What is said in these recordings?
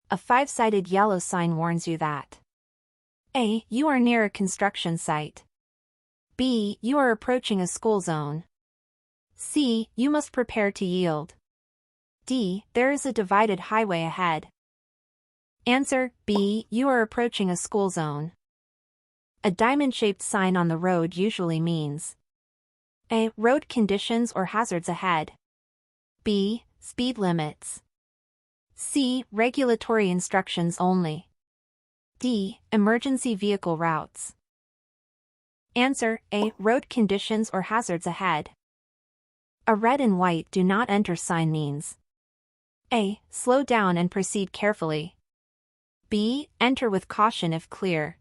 A five-sided yellow sign warns you that A. You are near a construction site. B. You are approaching a school zone. C. You must prepare to yield. D. There is a divided highway ahead. Answer: B. You are approaching a school zone. A diamond-shaped sign on the road usually means A. Road conditions or hazards ahead. B. Speed limits. C. Regulatory instructions only. D. Emergency vehicle routes. Answer: A. Road conditions or hazards ahead. A red and white do not enter sign means A. Slow down and proceed carefully. B. Enter with caution if clear.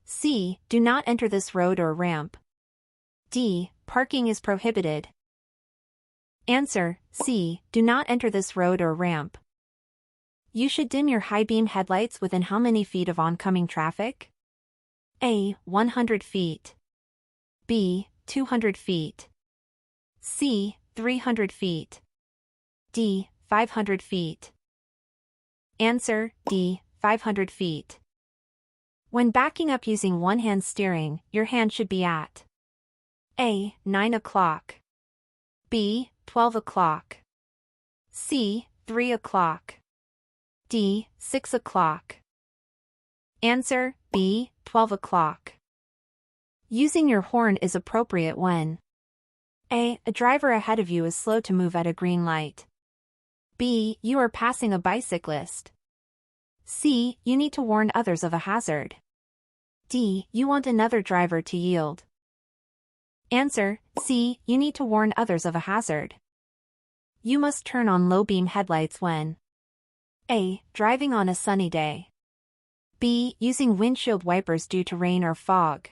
C. Do not enter this road or ramp. D. Parking is prohibited. Answer: C. Do not enter this road or ramp. You should dim your high-beam headlights within how many feet of oncoming traffic? A. 100 feet. B. 200 feet. C. 300 feet. D. 500 feet. Answer: D. 500 feet. When backing up using one-hand steering, your hand should be at A. 9 o'clock. B. 12 o'clock. C. 3 o'clock. D. 6 o'clock. Answer: B. 12 o'clock. Using your horn is appropriate when A. A driver ahead of you is slow to move at a green light. B. You are passing a bicyclist. C. You need to warn others of a hazard. D. You want another driver to yield. Answer: C. You need to warn others of a hazard. You must turn on low-beam headlights when A. Driving on a sunny day. B. Using windshield wipers due to rain or fog.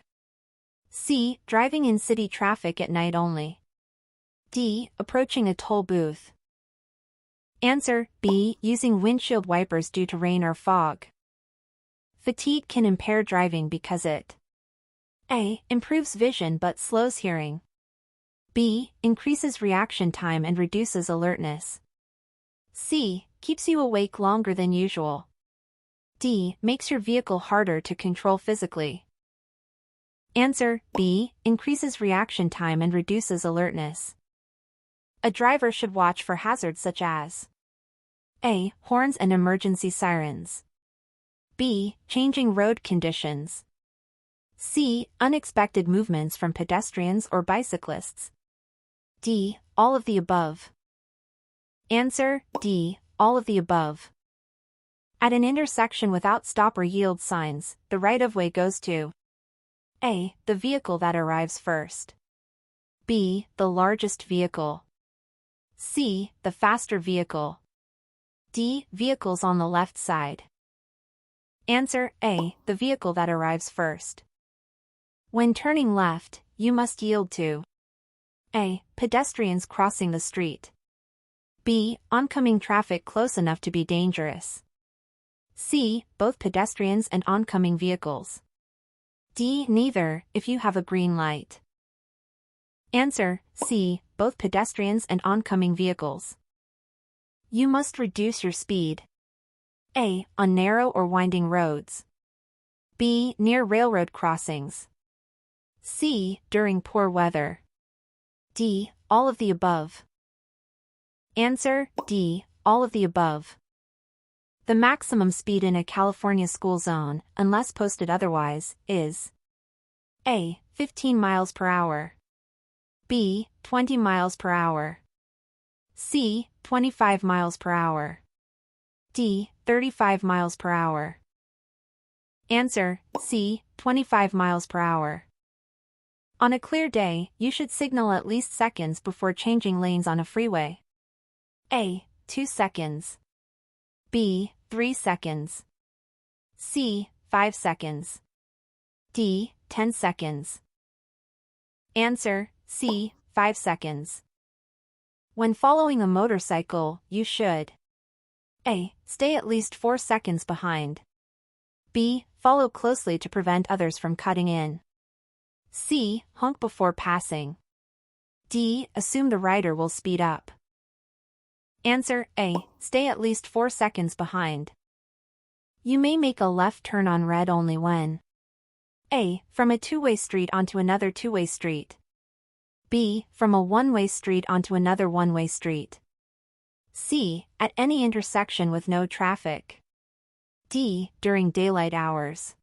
C. Driving in city traffic at night only. D. Approaching a toll booth. Answer: B. Using windshield wipers due to rain or fog. Fatigue can impair driving because it A. Improves vision but slows hearing. B. Increases reaction time and reduces alertness. C. Keeps you awake longer than usual. D. Makes your vehicle harder to control physically. Answer: B. Increases reaction time and reduces alertness. A driver should watch for hazards such as A. Horns and emergency sirens. B. Changing road conditions. C. Unexpected movements from pedestrians or bicyclists. D. All of the above. Answer: D. All of the above. At an intersection without stop or yield signs, the right-of-way goes to A. The vehicle that arrives first. B. The largest vehicle. C. The faster vehicle. D. Vehicles on the left side. Answer: A. The vehicle that arrives first. When turning left, you must yield to A. Pedestrians crossing the street. B. Oncoming traffic close enough to be dangerous. C. Both pedestrians and oncoming vehicles. D. Neither, if you have a green light. Answer: C. Both pedestrians and oncoming vehicles. You must reduce your speed. A. On narrow or winding roads. B. Near railroad crossings. C. During poor weather. D. All of the above. Answer: D. All of the above. The maximum speed in a California school zone, unless posted otherwise, is A. 15 miles per hour. B. 20 miles per hour. C. 25 miles per hour. D. 35 miles per hour. Answer: C. 25 miles per hour. On a clear day, you should signal at least seconds before changing lanes on a freeway. A. 2 seconds. B. 3 seconds. C. 5 seconds. D. 10 seconds. Answer: C. 5 seconds. When following a motorcycle, you should A. Stay at least 4 seconds behind. B. Follow closely to prevent others from cutting in. C. Honk before passing. D. Assume the rider will speed up. Answer: A. Stay at least 4 seconds behind. You may make a left turn on red only when A. From a two-way street onto another two-way street. B. From a one-way street onto another one-way street. C. At any intersection with no traffic. D. During daylight hours.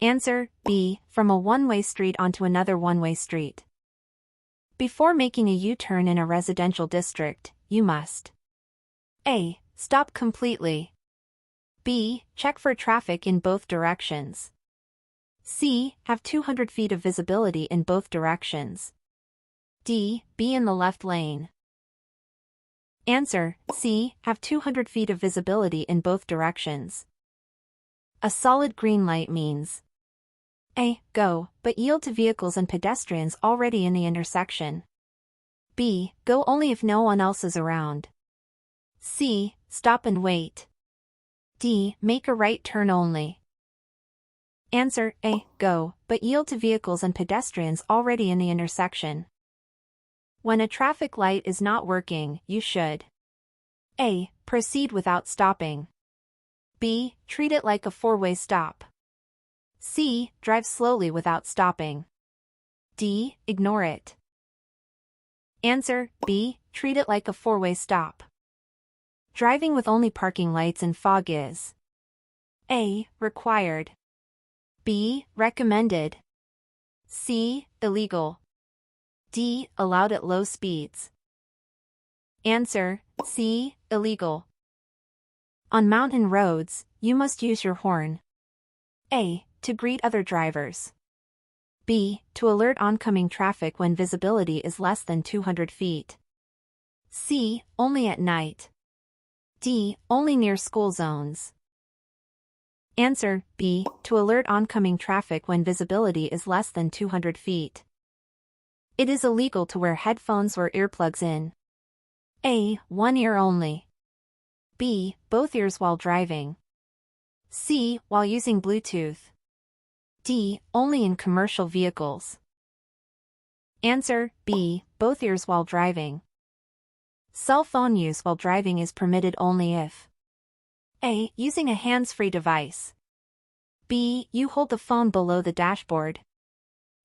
Answer, B. From a one-way street onto another one-way street. Before making a U-turn in a residential district, you must A. Stop completely. B. Check for traffic in both directions. C. Have 200 feet of visibility in both directions. D. Be in the left lane. Answer, C. Have 200 feet of visibility in both directions. A solid green light means A. Go, but yield to vehicles and pedestrians already in the intersection. B. Go only if no one else is around. C. Stop and wait. D. Make a right turn only. Answer, A. Go, but yield to vehicles and pedestrians already in the intersection. When a traffic light is not working, you should A. Proceed without stopping. B. Treat it like a four-way stop. C. Drive slowly without stopping. D. Ignore it. Answer, B. Treat it like a four-way stop. Driving with only parking lights and fog is A. Required. B. Recommended. C. Illegal. D. Allowed at low speeds. Answer, C. Illegal. On mountain roads, you must use your horn. A. To greet other drivers. B. To alert oncoming traffic when visibility is less than 200 feet. C. Only at night. D. Only near school zones. Answer, B. To alert oncoming traffic when visibility is less than 200 feet. It is illegal to wear headphones or earplugs in A. One ear only. B. Both ears while driving. C. While using Bluetooth. D. Only in commercial vehicles. Answer, B. Both ears while driving. Cell phone use while driving is permitted only if A. Using a hands-free device. B. You hold the phone below the dashboard.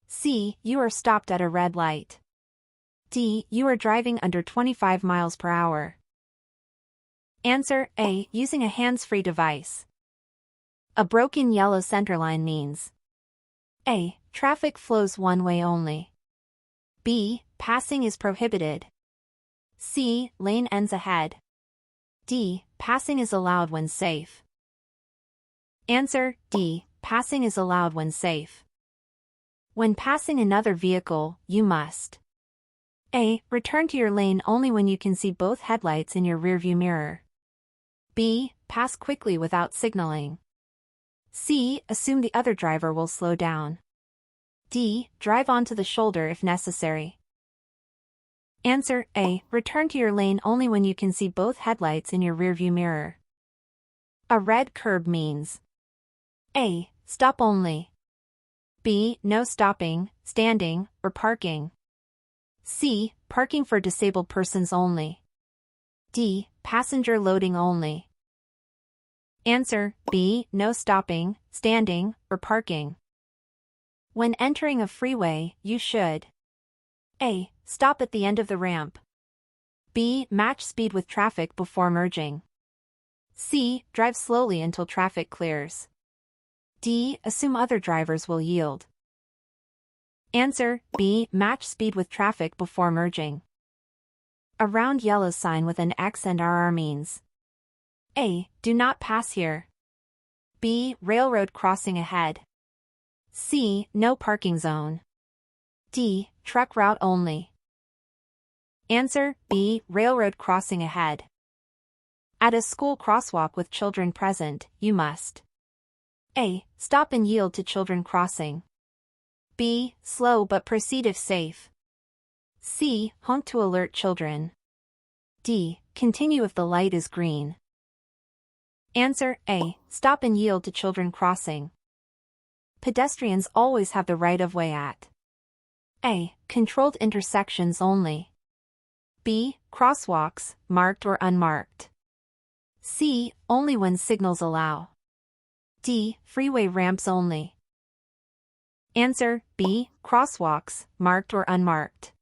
C. You are stopped at a red light. D. You are driving under 25 miles per hour. Answer, A. Using a hands-free device. A broken yellow centerline means A. Traffic flows one way only. B. Passing is prohibited. C. Lane ends ahead. D. Passing is allowed when safe. Answer, D. Passing is allowed when safe. When passing another vehicle, you must A. Return to your lane only when you can see both headlights in your rearview mirror. B. Pass quickly without signaling. C. Assume the other driver will slow down. D. Drive onto the shoulder if necessary. Answer, A. Return to your lane only when you can see both headlights in your rearview mirror. A red curb means A. Stop only. B. No stopping, standing, or parking. C. Parking for disabled persons only. D. Passenger loading only. Answer, B. No stopping, standing, or parking. When entering a freeway, you should A. Stop at the end of the ramp. B. Match speed with traffic before merging. C. Drive slowly until traffic clears. D. Assume other drivers will yield. Answer, B. Match speed with traffic before merging. A round yellow sign with an X and RR means A. Do not pass here. B. Railroad crossing ahead. C. No parking zone. D. Truck route only. Answer, B. Railroad crossing ahead. At a school crosswalk with children present, you must A. Stop and yield to children crossing. B. Slow but proceed if safe. C. Honk to alert children. D. Continue if the light is green. Answer, A. Stop and yield to children crossing. Pedestrians always have the right of way at A. Controlled intersections only. B. Crosswalks, marked or unmarked. C. Only when signals allow. D. Freeway ramps only. Answer B. Crosswalks, marked or unmarked.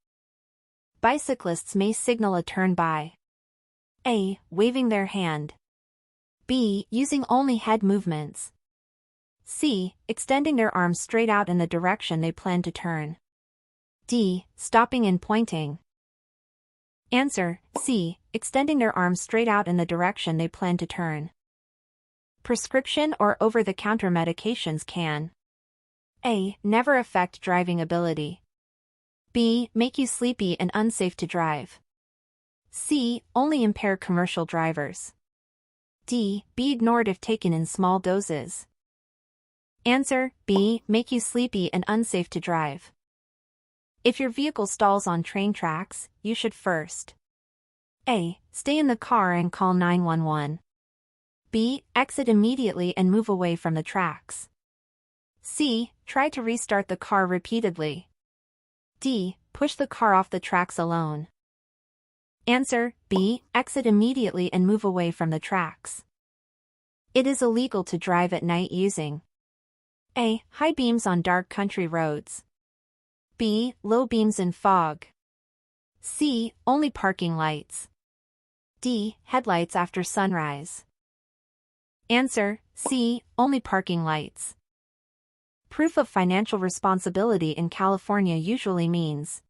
Bicyclists may signal a turn by A. Waving their hand. B. Using only head movements. C. Extending their arms straight out in the direction they plan to turn. D. Stopping and pointing. Answer C. Extending their arms straight out in the direction they plan to turn. Prescription or over-the-counter medications can A. Never affect driving ability. B. Make you sleepy and unsafe to drive. C. Only impair commercial drivers. D. Be ignored if taken in small doses. Answer B. Make you sleepy and unsafe to drive. If your vehicle stalls on train tracks, you should first A. Stay in the car and call 911. B. Exit immediately and move away from the tracks. C. Try to restart the car repeatedly. D. Push the car off the tracks alone. Answer B. Exit immediately and move away from the tracks. It is illegal to drive at night using A. High beams on dark country roads. B. Low beams in fog. C. Only parking lights. D. Headlights after sunrise. Answer C. Only parking lights. Proof of financial responsibility in California usually means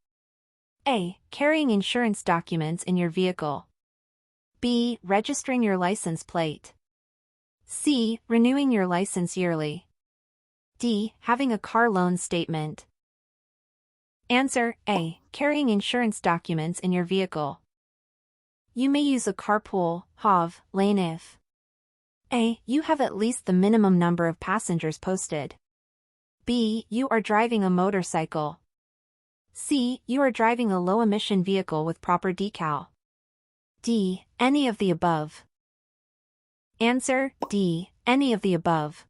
A. Carrying insurance documents in your vehicle. B. Registering your license plate. C. Renewing your license yearly. D. Having a car loan statement. Answer A. Carrying insurance documents in your vehicle. You may use a carpool, HOV, lane if A. You have at least the minimum number of passengers posted. B. You are driving a motorcycle. C. You are driving a low-emission vehicle with proper decal. D. Any of the above. Answer D. Any of the above.